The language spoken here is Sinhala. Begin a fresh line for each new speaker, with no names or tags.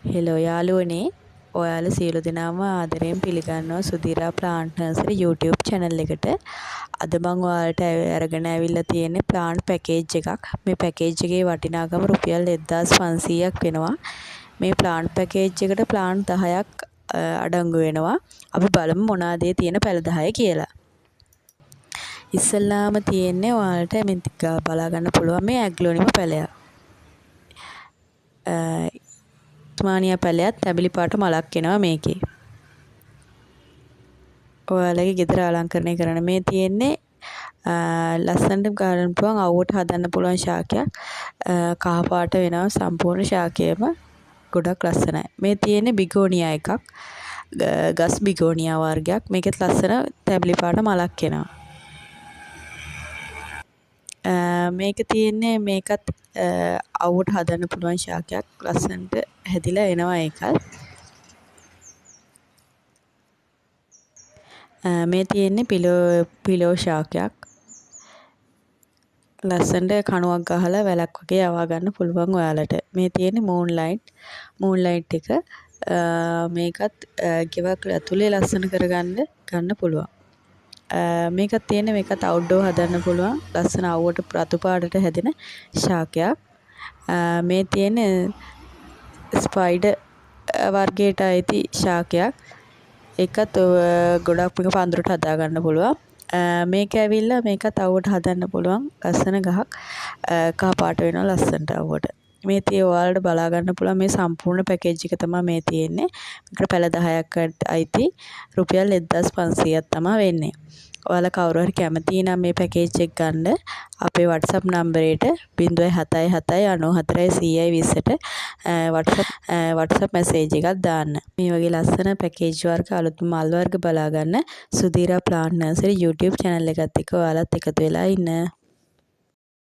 හෙලෝ යාළුවනේ ඔයාලා සියලු දෙනාම ආදරයෙන් පිළිගන්නවා සුධිරා ප්ලාන්ට් නර්සරි YouTube channel එකට. අද මම ඔයාලට අරගෙන ඇවිල්ලා තියෙන්නේ ප්ලාන්ට් පැකේජ් එකක්. මේ පැකේජ් එකේ වටිනාකම රුපියල් 1500ක් වෙනවා. මේ ප්ලාන්ට් පැකේජ් එකට ප්ලාන්ට් 10ක් අඩංගු වෙනවා. අපි බලමු මොනවාද තියෙන පැල 10 කියලා. ඉස්සල්ලාම තියෙන්නේ ඔයාලට මේ බලා ගන්න පුළුවන් මේ ඇග්ලෝනිම පැලයක්. තුමානියා පැලයක් තැඹිලි පාට මලක් එනවා මේකේ. ඔයාලගේ ගෙදර අලංකරණය කරන්න මේ තියෙන්නේ ලස්සනට ගන්න පුළුවන් අවුවට හදන්න පුළුවන් ශාකයක්. කහ පාට වෙනවා සම්පූර්ණ ශාකයම ගොඩක් ලස්සනයි. මේ තියෙන්නේ බිගෝනියා එකක්. ගස් බිගෝනියා වර්ගයක්. මේකෙත් ලස්සන තැඹිලි පාට මලක් එනවා. මේක තියෙන්නේ මේකත් අවුවට හදන්න පුළුවන් ශාකයක්. ලස්සනට හැදිලා එනවා ඒකත්. මේ තියෙන්නේ පිලෝ ශාකයක්. ලස්සනට කණුවක් ගහලා වැලක් වගේ යවා ගන්න පුළුවන් ඔයාලට. මේ තියෙන්නේ මූන්ලයිට් එක. මේකත් ගෙවක් ඇතුලේ ලස්සන ගන්න පුළුවන්. මේකත් තියෙන්නේ මේකත් අවුට්ඩෝර් හදන්න පුළුවන්. ලස්සන අවුවට රතු පාටට හැදෙන ශාකයක්. මේ තියෙන්නේ ස්පයිඩර් වර්ගයට අයිති ශාකයක්. ඒකත් ගොඩක් මේක පඳුරට හදා ගන්න පුළුවන්. මේක ඇවිල්ලා මේකත් අවුවට හදන්න පුළුවන්. ලස්සන ගහක් කහ පාට වෙනවා ලස්සනට අවුවට. මේ තිය ඔයාලට බලා ගන්න පුළුවන් මේ සම්පූර්ණ පැකේජ් එක තමයි මේ තියෙන්නේ. මේකට පැල 10ක් අයිති රුපියල් 1500ක් තමයි වෙන්නේ. ඔයාලා කවුරු හරි කැමති නම් මේ පැකේජ් එක ගන්න අපේ WhatsApp නම්බරයට 077 94 WhatsApp මැසේජ් එකක් දාන්න. මේ වගේ ලස්සන පැකේජ් වර්ග අලුත් මල් වර්ග බලා ගන්න සුධිරා ප්ලාන්ට් නර්සරි YouTube channel එකත් එක්ක ඔයාලත් එකතු වෙලා ඉන්න.